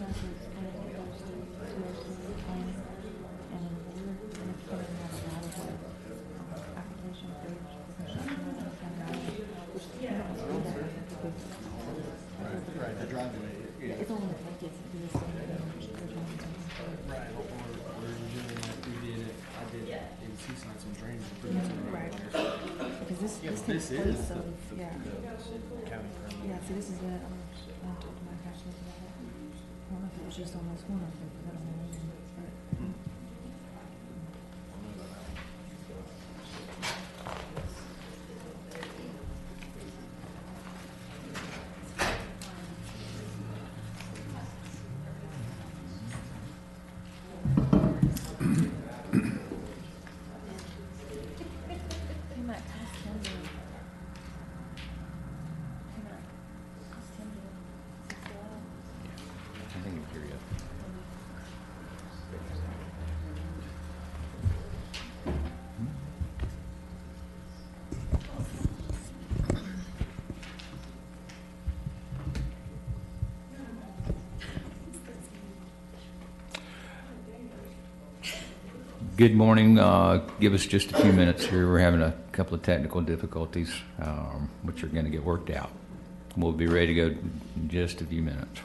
Right, the driveway. Yeah. It's only like it's this Right, or usually like we did it, I did in Seaside some drainage improvements. right. Because this takes This place, is so the yeah. county permit. Yeah, see, this is it. I'll talk to my council about it. I don't know if it was just on this one or if it was on the other one, but. He might cost him to. He might cost him to. I think it's here yet. Good morning. Give us just a few minutes here. We're having a couple of technical difficulties, which are going to get worked out. We'll be ready to go in just a few minutes.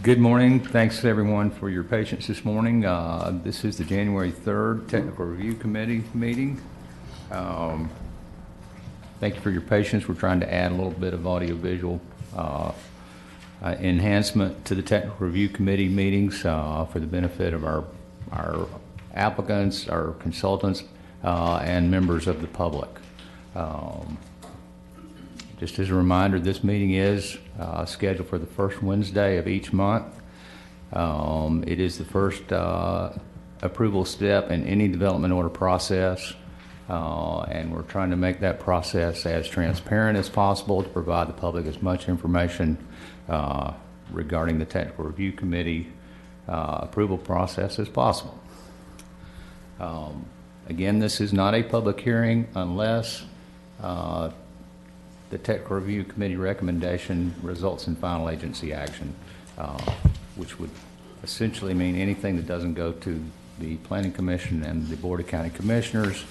Good morning. Thanks everyone for your patience this morning. This is the January 3rd Technical Review Committee meeting. Thank you for your patience. We're trying to add a little bit of audiovisual enhancement to the Technical Review Committee meetings for the benefit of our applicants, our consultants, and members of the public. Just as a reminder, this meeting is scheduled for the first Wednesday of each month. It is the first approval step in any development order process, and we're trying to make that process as transparent as possible to provide the public as much information regarding the Technical Review Committee approval process as possible. Again, this is not a public hearing unless the Technical Review Committee recommendation results in final agency action, which would essentially mean anything that doesn't go to the Planning Commission and the Board of County Commissioners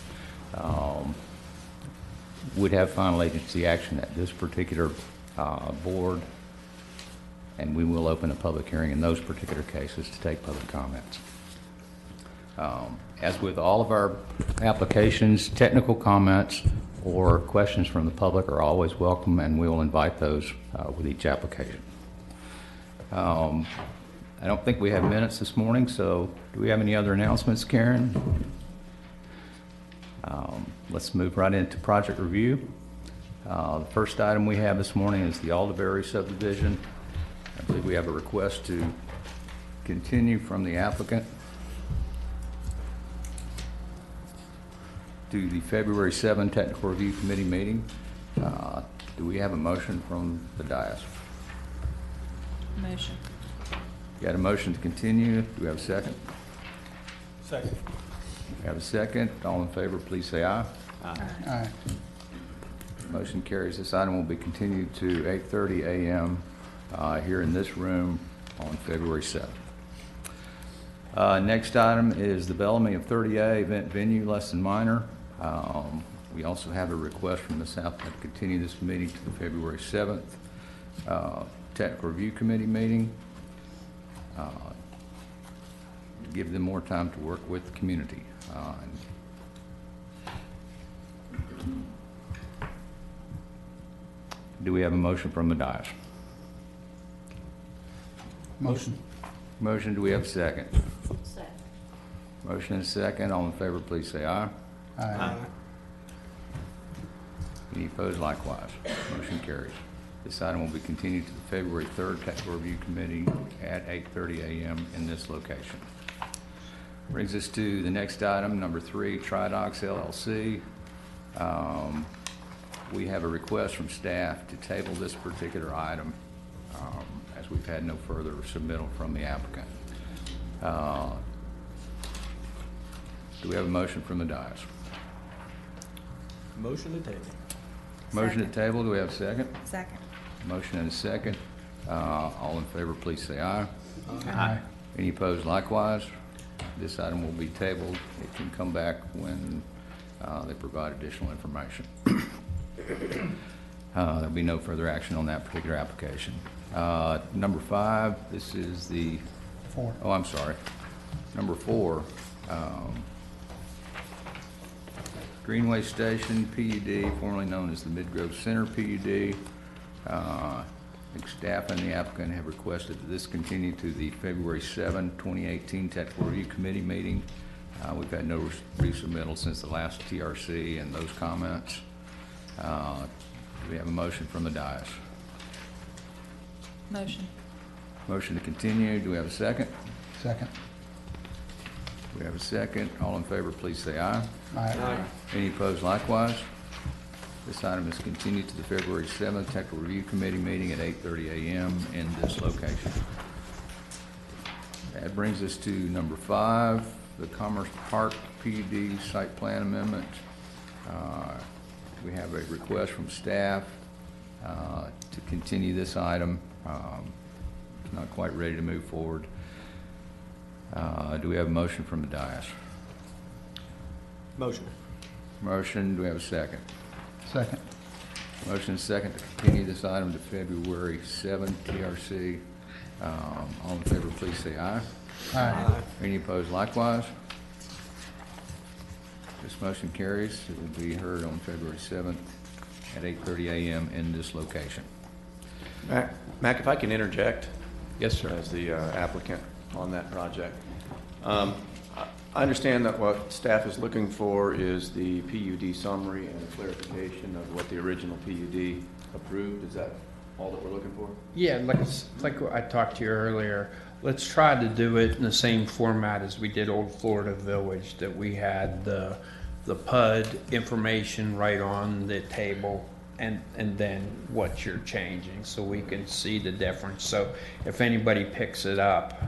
would have final agency action at this particular board, and we will open a public hearing in those particular cases to take public comments. As with all of our applications, technical comments or questions from the public are always welcome, and we will invite those with each application. I don't think we have minutes this morning, so do we have any other announcements, Karen? Let's move right into project review. The first item we have this morning is the Alderberry subdivision. I believe we have a request to continue from the applicant to the February 7 Technical Review Committee meeting. Do we have a motion from the dais? Motion. Got a motion to continue. Do we have a second? Second. We have a second. All in favor, please say aye. Aye. Motion carries. This item will be continued to 8:30 a.m. Here in this room on February 7th. Next item is the Bellamy of 30A event venue, less than minor. We also have a request from the South to continue this meeting to the February 7th Technical Review Committee meeting. To give them more time to work with the community. Do we have a motion from the dais? Motion. Motion, do we have a second? Second. Motion and a second. All in favor, please say aye. Aye. Any opposed, likewise. Motion carries. This item will be continued to the February 3rd Technical Review Committee at 8:30 a.m. in this location. Brings us to the next item, number 3, Tridox LLC. We have a request from staff to table this particular item as we've had no further submittal from the applicant. Do we have a motion from the dais? Motion to table. Motion to Second. table, do we have a second? Second. Motion and a second. All in favor, please say aye. Aye. Any opposed, likewise. This item will be tabled. It can come back when they provide additional information. There'll be no further action on that particular application. Number 5, this is the... 4. Oh, I'm sorry. Number 4, Greenway Station PUD, formerly known as the Midgrove Center PUD. I think staff and the applicant have requested that this continue to the February 7, 2018 Technical Review Committee meeting. We've had no resubmittal since the last TRC and those comments. Do we have a motion from the dais? Motion. Motion to continue. Do we have a second? Second. We have a second. All in favor, please say aye. Aye. Any opposed, likewise. This item is continued to the February 7th Technical Review Committee meeting at 8:30 a.m. in this location. That brings us to number 5, the Commerce Park PUD site plan amendment. We have a request from staff to continue this item. It's not quite ready to move forward. Do we have a motion from the dais? Motion. Motion, do we have a second? Second. Motion is second to continue this item to February 7 TRC. All in favor, please say aye. Aye. Any opposed, likewise. This motion carries. It will be heard on February 7th at 8:30 a.m. in this location. Mac, if I can interject? Yes, sir. As the applicant on that project. I understand that what staff is looking for is the PUD summary and a clarification of what the original PUD approved. Is that all that we're looking for? Yeah, like I talked to you earlier, let's try to do it in the same format as we did Old Florida Village, that we had the PUD information right on the table and then what you're changing, so we can see the difference. So if anybody picks it up,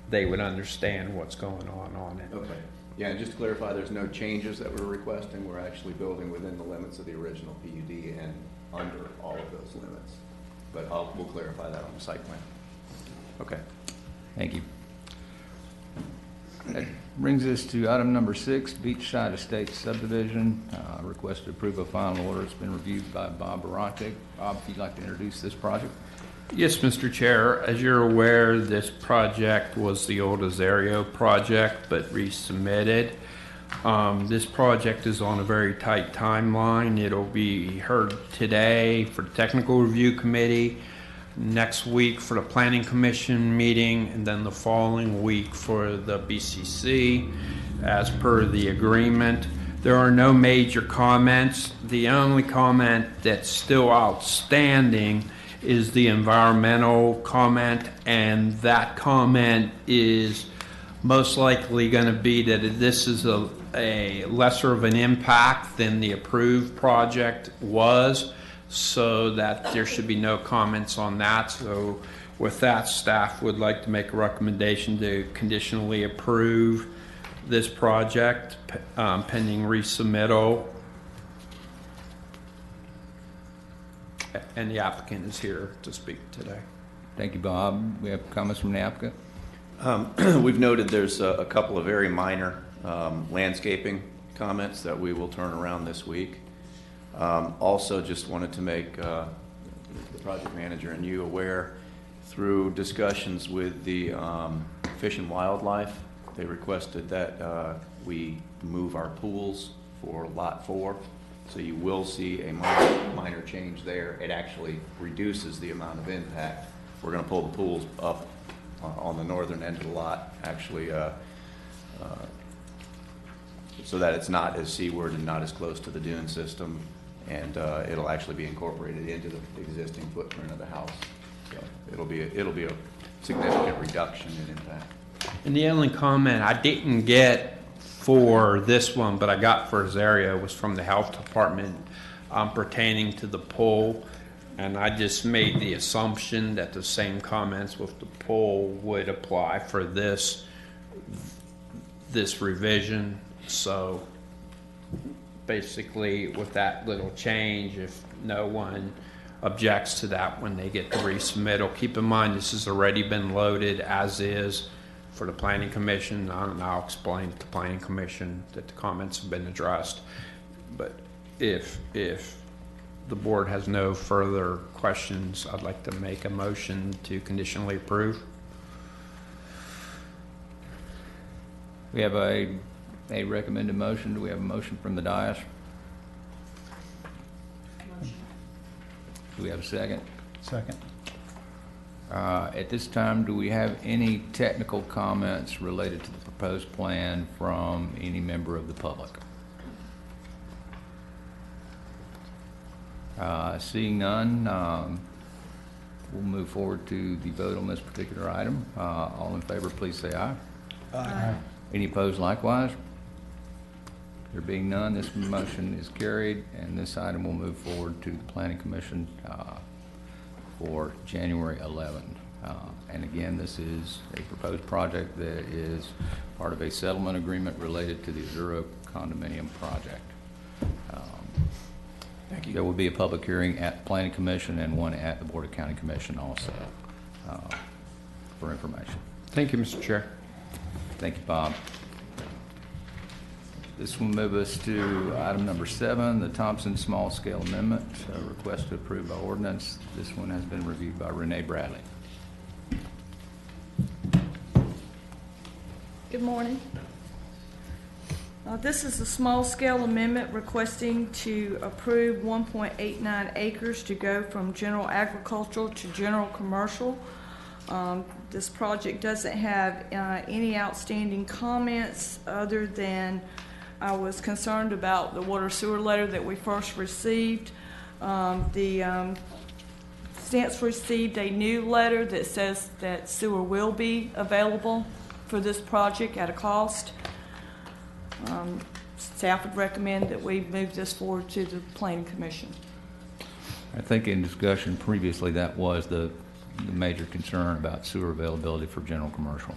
they would understand what's going on it. Okay. Yeah, and just to clarify, there's no changes that we're requesting. We're actually building within the limits of the original PUD and under all of those limits. But we'll clarify that on the site plan. Okay. Thank you. That brings us to item number 6, Beachside Estates subdivision. Request to approve a final order. It's been reviewed by Bob Barante. Bob, if you'd like to introduce this project. Yes, Mr. Chair. As you're aware, this project was the old Azario project, but resubmitted. This project is on a very tight timeline. It'll be heard today for the Technical Review Committee, next week for the Planning Commission meeting, and then the following week for the BCC. As per the agreement, There are no major comments. The only comment that's still outstanding is the environmental comment, and that comment is most likely going to be that this is a lesser of an impact than the approved project was, so that there should be no comments on that. So with that, staff would like to make a recommendation to conditionally approve this project pending resubmittal. And the applicant is here to speak today. Thank you, Bob. We have comments from the applicant? We've noted there's a couple of very minor landscaping comments that we will turn around this week. Also, just wanted to make the project manager and you aware, through discussions with the Fish and Wildlife, they requested that we move our pools for Lot 4. So you will see a minor change there. It actually reduces the amount of impact. We're going to pull the pools up on the northern end of the lot, actually, so that it's not as seaward and not as close to the dune system, and it'll actually be incorporated into the existing footprint of the house. So it'll be a significant reduction in impact. And the only comment I didn't get for this one, but I got for his area, was from the health department pertaining to the pool. And I just made the assumption that the same comments with the pool would apply for this revision. So basically, with that little change, if no one objects to that when they get the resubmittal, keep in mind this has already been loaded as is for the Planning Commission. I'll explain to the Planning Commission that the comments have been addressed. But if the board has no further questions, I'd like to make a motion to conditionally approve. We have a recommended motion. Do we have a motion from the dais? Do we have a second? Second. At this time, do we have any technical comments related to the proposed plan from any member of the public? Seeing none, we'll move forward to the vote on this particular item. All in favor, please say aye. Aye. Any opposed likewise? There being none, this motion is carried, and this item will move forward to the Planning Commission for January 11th. And again, this is a proposed project that is part of a settlement agreement related to the Zero condominium project. Thank you. There will be a public hearing at the Planning Commission and one at the Board of County Commission also for information. Thank you, Mr. Chair. Thank you, Bob. This will move us to item number 7, the Thompson Small Scale Amendment, a request to approve by ordinance. This one has been reviewed by Renee Bradley. Good morning. This is a small-scale amendment requesting to approve 1.89 acres to go from general agricultural to general commercial. This project doesn't have any outstanding comments other than I was concerned about the water sewer letter that we first received. Since received a new letter that says that sewer will be available for this project at a cost. Staff would recommend that we move this forward to the Planning Commission. I think in discussion previously that was the major concern about sewer availability for general commercial.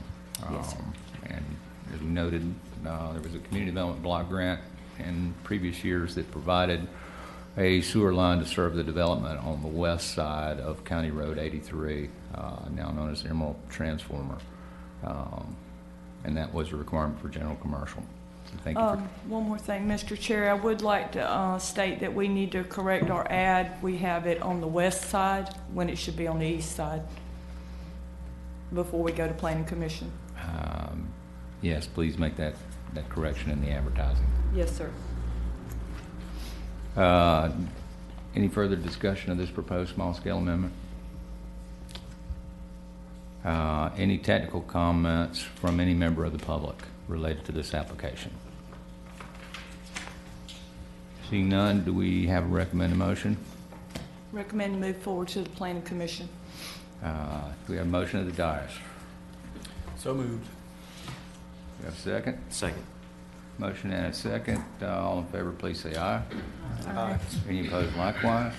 Yes, sir. And as we noted, there was a community development block grant in previous years that provided a sewer line to serve the development on the west side of County Road 83, now known as Emerald Transformer. And that was a requirement for general commercial. So thank you. One more thing, Mr. Chair, I would like to state that we need to correct our ad. We have it on the west side when it should be on the east side before we go to Planning Commission. Yes, please make that correction in the advertising. Yes, sir. Any further discussion of this proposed small-scale amendment? Any technical comments from any member of the public related to this application? Seeing none, do we have a recommended motion? Recommend to move forward to the planning commission. Do we have a motion of the dais? So moved. We have a second? Second. Motion and a second. All in favor, please say aye. Aye. Any opposed likewise?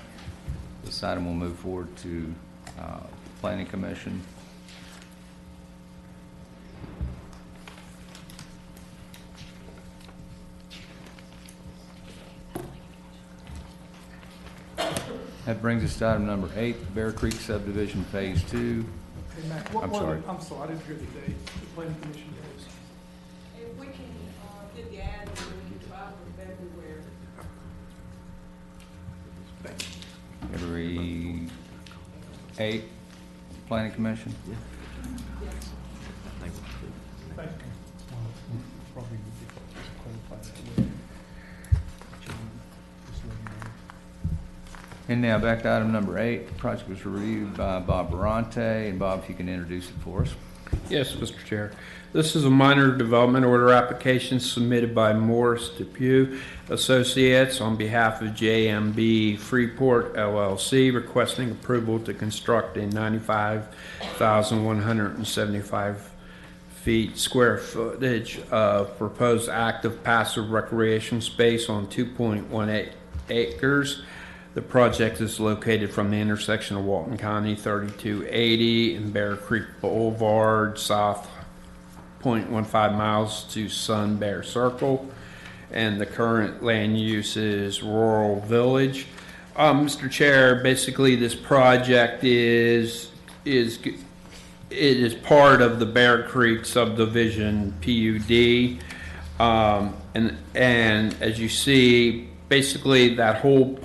This item will move forward to Planning Commission. That brings us to item number 8, Bear Creek Subdivision Phase 2. Hey, Mac, I'm sorry. I'm sorry, I didn't hear the date, the planning commission days. If we can get the ad, we can try for February. February 8th, Planning Commission. Thank you. Probably would be qualified that way. Just let me know. And now back to item number 8. The project was reviewed by Bob Barante. And Bob, if you can introduce it for us. Yes, Mr. Chair. This is a minor development order application submitted by Morris Depew Associates on behalf of JMB Freeport LLC, requesting approval to construct a 95,175 square footage of proposed active passive recreation space on 2.18 acres. The project is located from the intersection of Walton County 3280 and Bear Creek Boulevard, south 0.15 miles to Sun Bear Circle, and the current land use is rural village. Mr. Chair, basically this project is part of the Bear Creek subdivision PUD, and as you see, basically that whole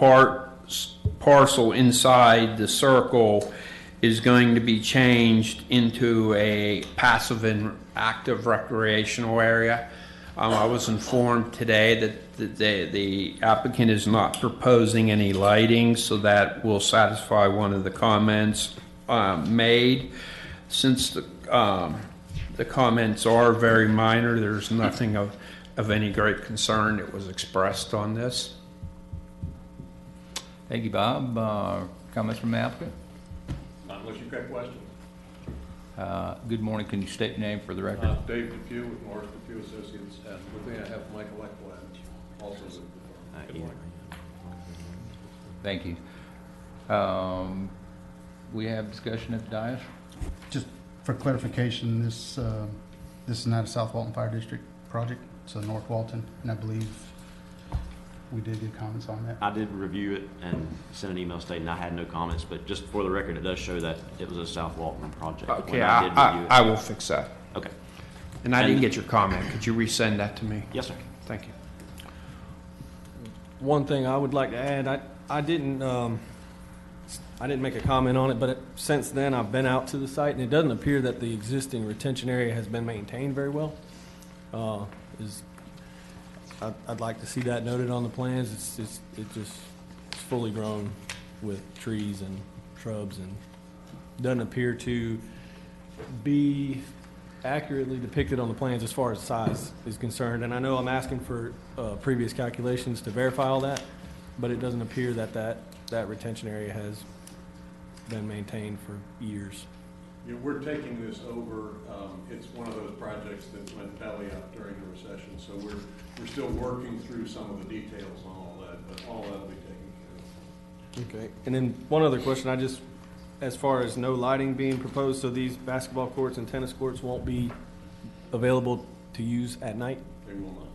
parcel inside the circle is going to be changed into a passive and active recreational area. I was informed today that the applicant is not proposing any lighting, so that will satisfy one of the comments made. Since the comments are very minor, there's nothing of any great concern that was expressed on this. Thank you, Bob. Comments from the applicant? Not unless you've got questions. Good morning. Can you state your name for the record? Dave Depew with Morris Depew Associates, and with me I have Michael Eckblad, also with the firm. Good morning. Thank you. We have discussion at the dais. Just for clarification, this is not a South Walton Fire District project, it's a North Walton, and I believe we did get comments on that. I did review it and sent an email stating I had no comments, but just for the record, it does show that it was a South Walton project. Okay, when I did review it. I will fix that. Okay. And I didn't get your comment. Could you resend that to me? Yes, sir. Thank you. One thing I would like to add, I didn't make a comment on it, but since then I've been out to the site, and it doesn't appear that the existing retention area has been maintained very well. I'd like to see that noted on the plans. It's fully grown with trees and shrubs, and doesn't appear to be accurately depicted on the plans as far as size is concerned. And I know I'm asking for previous calculations to verify all that, but it doesn't appear that retention area has been maintained for years. Yeah, we're taking this over. It's one of those projects that went belly up during the recession, so we're still working through some of the details on all that, but all that will be taken care of. Okay. And then one other question, as far as no lighting being proposed, so these basketball courts and tennis courts won't be available to use at night? They will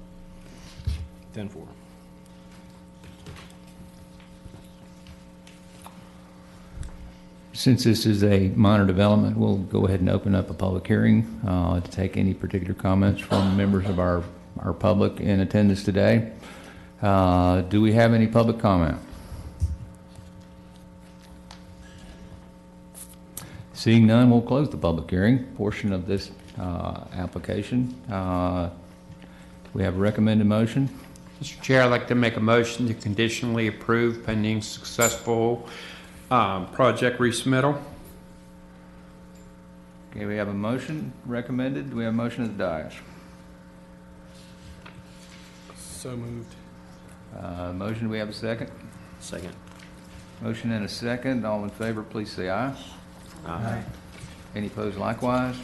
not. 10-4. Since this is a minor development, we'll go ahead and open up a public hearing to take any particular comments from members of our public in attendance today. Do we have any public comment? Seeing none, we'll close the public hearing portion of this application. We have a recommended motion. Mr. Chair, I'd like to make a motion to conditionally approve pending successful project resubmittal. Okay, we have a motion recommended. Do we have a motion at the dais? So moved. Motion, do we have a second? Second. Motion and a second. All in favor, please say aye. Aye. Any opposed likewise?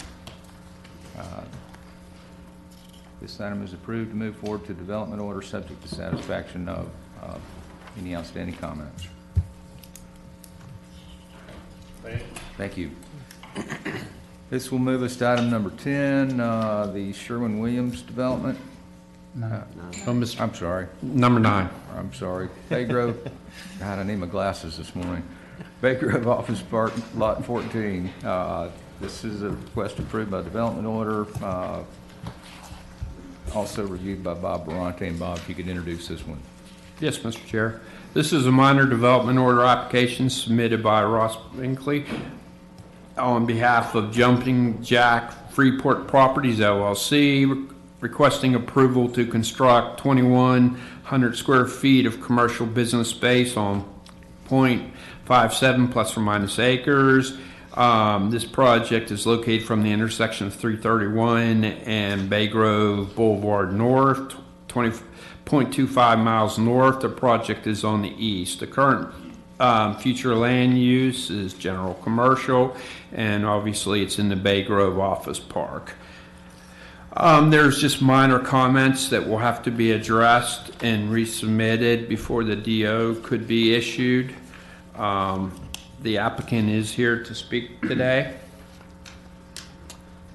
This item is approved to move forward to development order subject to satisfaction of any outstanding comments. Thank you. This will move us to item number 10, the Sherwin-Williams development. No. I'm sorry. Number 9. I'm sorry. Bay Grove, God, I need my glasses this morning. Bay Grove Office Park, Lot 14. This is a request approved by development order, also reviewed by Bob Barante. And Bob, if you could introduce this one. Yes, Mr. Chair. This is a minor development order application submitted by Ross Binkley on behalf of Jumping Jack Freeport Properties LLC, requesting approval to construct 2,100 square feet of commercial business space on .57 plus or minus acres. This project is located from the intersection of 331 and Bay Grove Boulevard North, 20.25 miles north. The project is on the east. The current future land use is general commercial, and obviously it's in the Bay Grove Office Park. There's just minor comments that will have to be addressed and resubmitted before the DO could be issued. The applicant is here to speak today.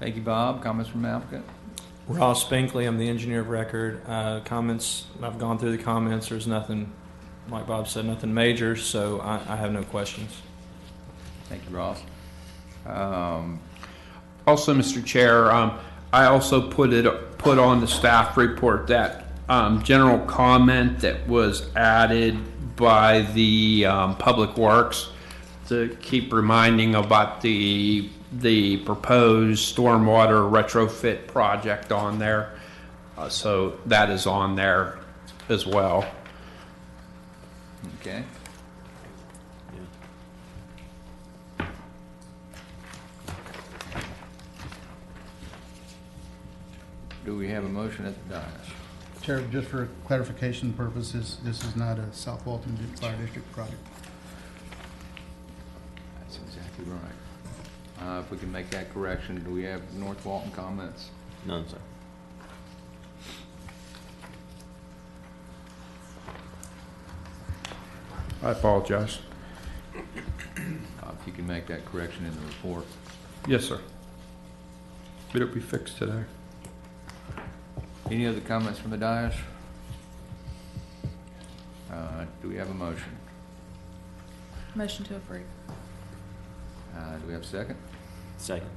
Thank you, Bob. Comments from the applicant? Ross Binkley, I'm the engineer of record. Comments, I've gone through the comments. There's nothing, like Bob said, nothing major, so I have no questions. Thank you, Ross. Also, Mr. Chair, I also put on the staff report that general comment that was added by the Public Works to keep reminding about the proposed stormwater retrofit project on there. So that is on there as well. Okay. Do we have a motion at the dais? Chair, just for clarification purposes, this is not a South Walton Fire District project. That's exactly right. If we can make that correction, do we have North Walton comments? None, sir. I apologize. If you can make that correction in the report. Yes, sir. It'll be fixed today. Any other comments from the dais? Do we have a motion? Motion to approve. Do we have a second? Second.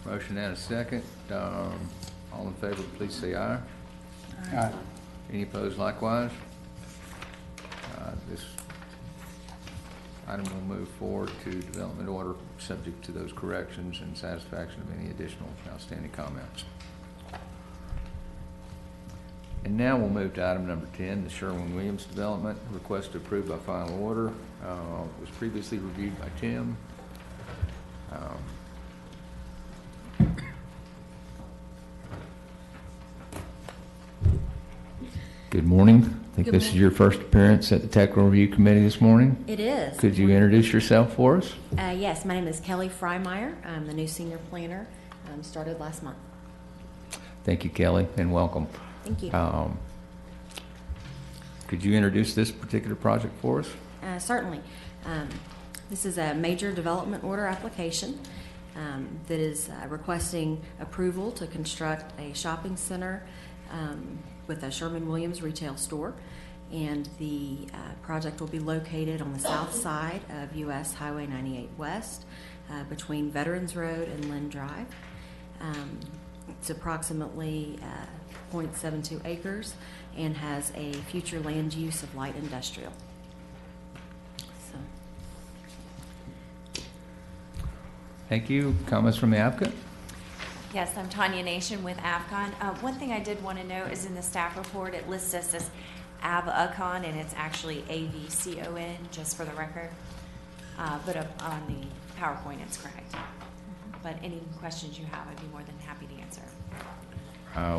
Motion and a second. All in favor, please say aye. Aye. Any opposed likewise? This item will move forward to development order subject to those corrections and satisfaction of any additional outstanding comments. And now we'll move to item number 10, the Sherwin-Williams development. Request approved by final order. Was previously reviewed by Tim. Good morning. I think Good this is morning. your first appearance at the Technical Review Committee this morning. It is. Could you introduce yourself for us? Yes, my name is Kelly Freimeyer. I'm the new senior planner. Started last month. Thank you, Kelly, and welcome. Thank you. Could you introduce this particular project for us? Certainly. This is a major development order application that is requesting approval to construct a shopping center with a Sherwin-Williams retail store. And the project will be located on the south side of US Highway 98 West between Veterans Road and Lynn Drive. It's approximately 0.72 acres and has a future land use of light industrial. So, Thank you. Comments from the applicant? Yes, I'm Tanya Nation with AVCON. One thing I did want to know is in the staff report, it lists us as AVCON, and it's actually AVCON, just for the record. But on the PowerPoint, it's correct. But any questions you have, I'd be more than happy to answer.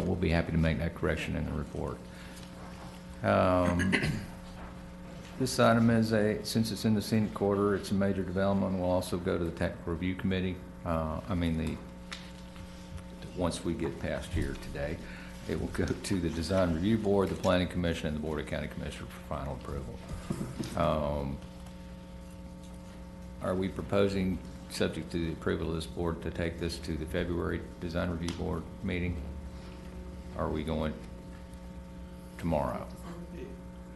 We'll be happy to make that correction in the report. This item is since it's in the scenic quarter, it's a major development. We'll also go to the technical review committee. Once we get past here today, it will go to the design review board, the planning commission, and the board of county commissioners for final approval. Are we proposing, subject to the approval of this board, to take this to the February design review board meeting? Or are we going tomorrow?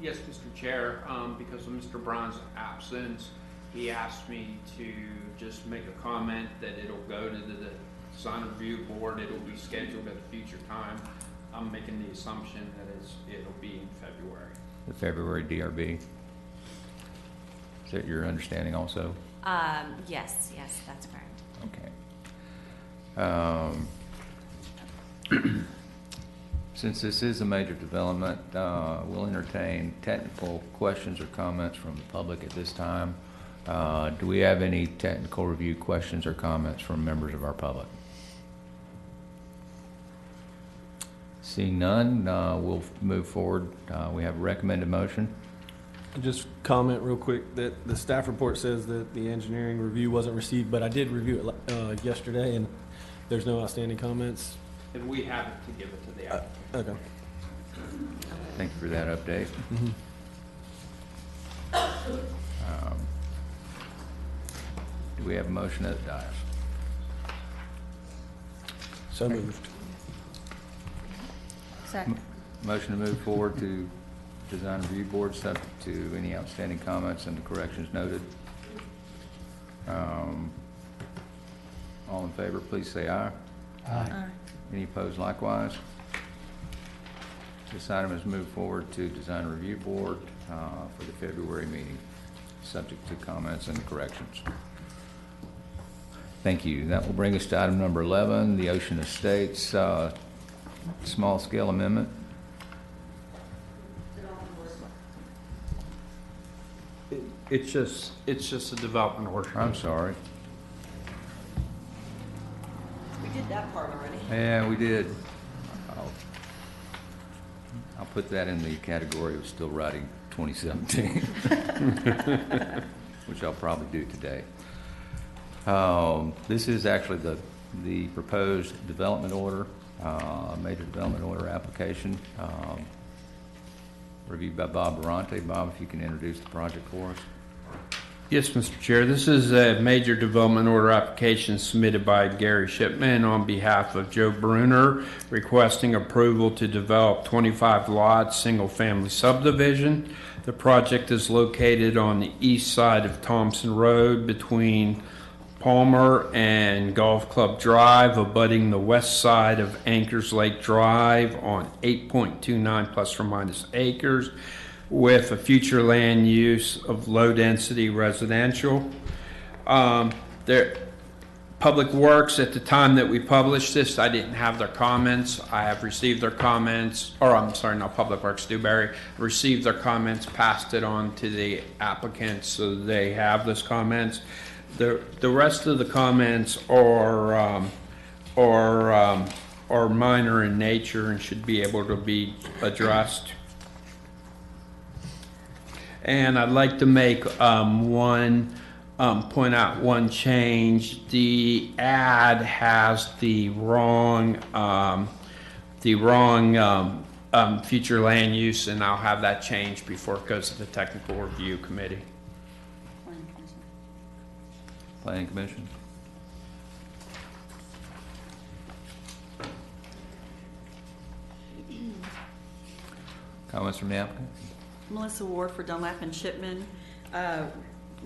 Yes, Mr. Chair, because of Mr. Brown's absence, he asked me to just make a comment that it'll go to the design review board. It'll be scheduled at a future time. I'm making the assumption that it'll be in February. The February DRB? Is that your understanding also? Yes, that's correct. Okay. Since this is a major development, we'll entertain technical questions or comments from the public at this time. Do we have any technical review questions or comments from members of our public? Seeing none, we'll move forward. We have a recommended motion. Just comment real quick that the staff report says that the engineering review wasn't received, but I did review it yesterday, and there's no outstanding comments. And we have it to give it to the applicant. Okay. Thank you for that update. Do we have a motion at the dais? So moved. Second. Motion to move forward to design review board, subject to any outstanding comments and the corrections noted. All in favor, please say aye. Aye. Any opposed likewise? This item is moved forward to design review board for the February meeting, subject to comments and corrections. Thank you. That will bring us to item number 11, the Ocean Estates small scale amendment. It's just a development order. I'm sorry. We did that part already. Yeah, we did. I'll put that in the category of still writing 2017, which I'll probably do today. This is actually the proposed development order, major development order application, reviewed by Bob Barante. Bob, if you can introduce the project for us. Yes, Mr. Chair. This is a major development order application submitted by Gary Shipman on behalf of Joe Bruner, requesting approval to develop 25 lots, single-family subdivision. The project is located on the east side of Thompson Road between Palmer and Golf Club Drive, abutting the west side of Anchors Lake Drive on 8.29 plus or minus acres, with a future land use of low-density residential. Public Works, at the time that we published this, I didn't have their comments. I have received their comments, or I'm sorry, not Public Works, Dewberry, received their comments, passed it on to the applicants, so they have those comments. The rest of the comments are minor in nature and should be able to be addressed. And I'd like to make point out one change. The ad has the wrong future land use, and I'll have that changed before it goes to the technical review committee. Planning Commission. Comments from the applicant? Melissa Ward for Dunlap and Shipman.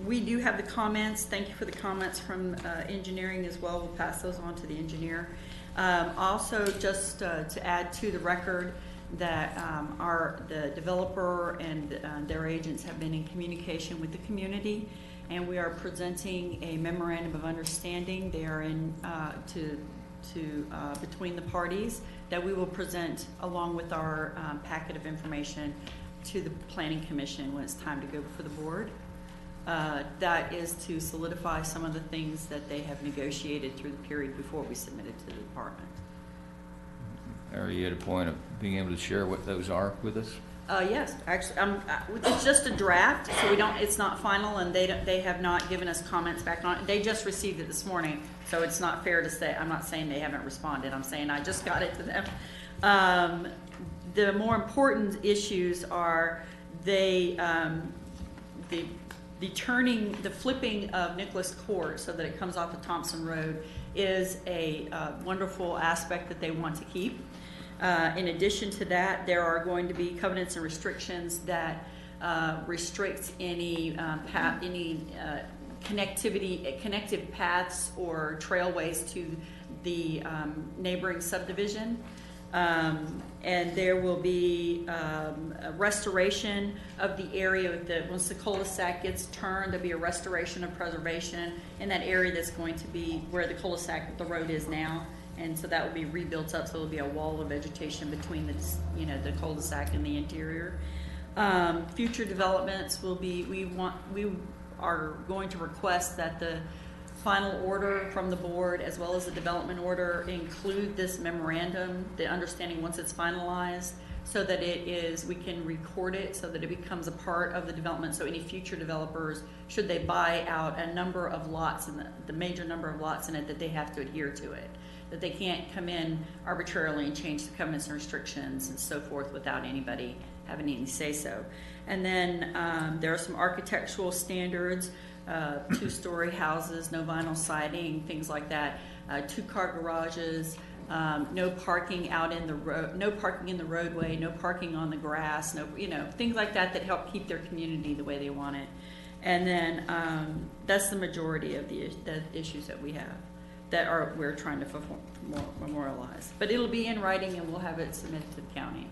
We do have the comments. Thank you for the comments from engineering as well. We'll pass those on to the engineer. Also, just to add to the record that the developer and their agents have been in communication with the community, and we are presenting a memorandum of understanding. They are in between the parties that we will present along with our packet of information to the Planning Commission when it's time to go before the board. That is to solidify some of the things that they have negotiated through the period before we submit it to the department. are you at a point of being able to share what those are with us? Yes, actually, it's just a draft, so we don't, it's not final, and they have not given us comments back on it. They just received it this morning, so it's not fair to say, I'm not saying they haven't responded, I'm saying I just got it to them. The more important issues are the flipping of Nicholas Court so that it comes off of Thompson Road is a wonderful aspect that they want to keep. In addition to that, there are going to be covenants and restrictions that restricts any connective paths or trailways to the neighboring subdivision. And there will be a restoration of the area that once the cul-de-sac gets turned, there'll be a restoration of preservation in that area that's going to be where the cul-de-sac, the road is now. And so that will be rebuilt up, so there'll be a wall of vegetation between the cul-de-sac and the interior. Future developments will be, we are going to request that the final order from the board as well as the development order include this memorandum, the understanding once it's finalized, so that we can record it so that it becomes a part of the development. So any future developers, should they buy out a number of lots, and the major number of lots in it, that they have to adhere to it. That they can't come in arbitrarily and change the covenants and restrictions and so forth without anybody having any say-so. And then there are some architectural standards, 2-story houses, no vinyl siding, things like that, 2-car garages, no parking out in the road, no parking in the roadway, no parking on the grass, no, things like that that help keep their community the way they want it. And then that's the majority of the issues that we have that we're trying to memorialize. But it'll be in writing and we'll have it submitted to the county.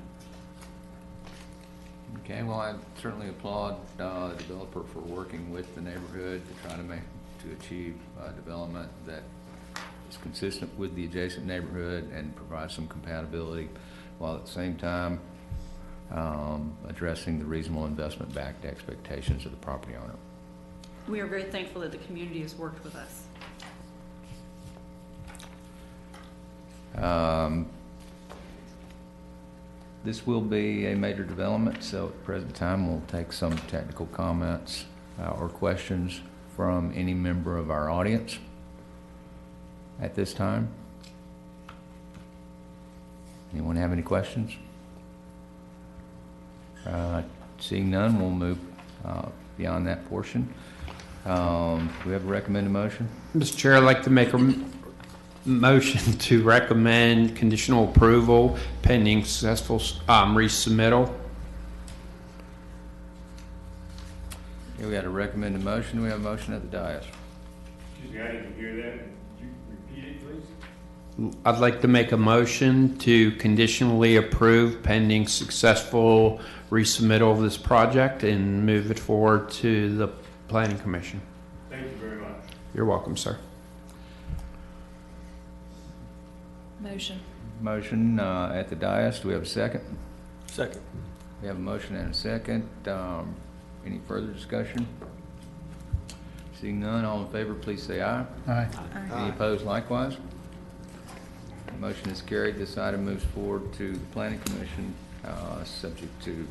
Okay, well, I certainly applaud the developer for working with the neighborhood to try to achieve development that is consistent with the adjacent neighborhood and provides some compatibility, while at the same time addressing the reasonable investment-backed expectations of the property owner. We are very thankful that the community has worked with us. This will be a major development, so at the present time we'll take some technical comments or questions from any member of our audience at this time. Anyone have any questions? Seeing none, we'll move beyond that portion. Do we have a recommended motion? Mr. Chair, I'd like to make a motion to recommend conditional approval pending successful resubmittal. Here we got a recommended motion. We have a motion at the dais. Excuse me, I didn't hear that. Could you repeat it, please? I'd like to make a motion to conditionally approve pending successful resubmittal of this project and move it forward to the Planning Commission. Thank you very much. You're welcome, sir. Motion. At the dais. Do we have a second? Second. We have a motion and a second. Any further discussion? Seeing none, all in favor, please say aye. Aye. Any opposed likewise? Motion is carried. This item moves forward to the Planning Commission, subject to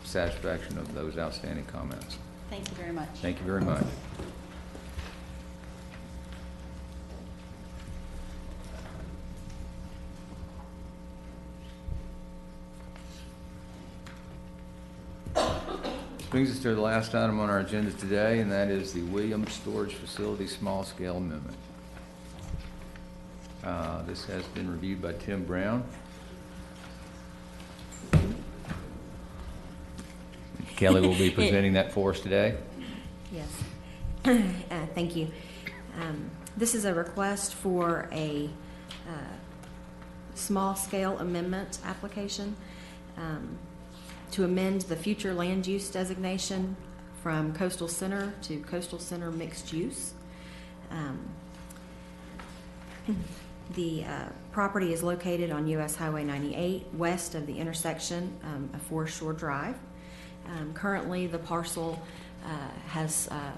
satisfaction of those outstanding comments. Thank you very much. Thank you very much. Brings us to the last item on our agenda today, and that is the Williams Storage Facility Small Scale Amendment. This has been reviewed by Tim Brown. Kelly will be presenting that for us today. Yes. Thank you. This is a request for a small-scale amendment application to amend the future land use designation from Coastal Center to Coastal Center Mixed Use. The property is located on US Highway 98, west of the intersection of Forest Shore Drive. Currently, the parcel has a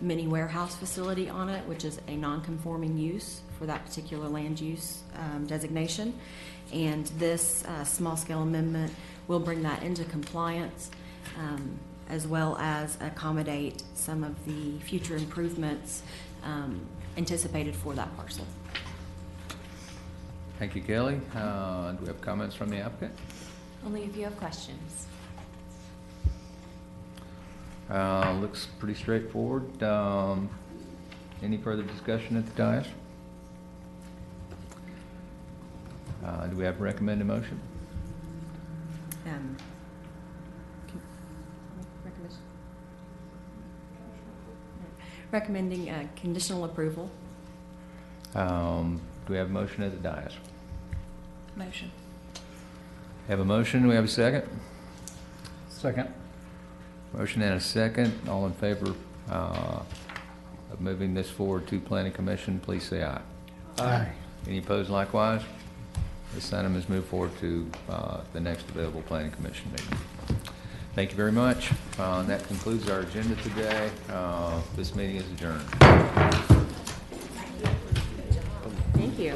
mini warehouse facility on it, which is a non-conforming use for that particular land use designation. And this small-scale amendment will bring that into compliance, as well as accommodate some of the future improvements anticipated for that parcel. Thank you, Kelly. Do we have comments from the applicant? Only if you have questions. Looks pretty straightforward. Any further discussion at the dais? Do we have a recommended motion? Can- Recommending conditional approval. Do we have a motion at the dais? Motion. Have a motion, do we have a second? Second. Motion and a second. All in favor of moving this forward to Planning Commission, please say aye. Aye. Any opposed likewise? This item is moved forward to the next available Planning Commission meeting. Thank you very much. That concludes our agenda today. This meeting is adjourned. Thank you.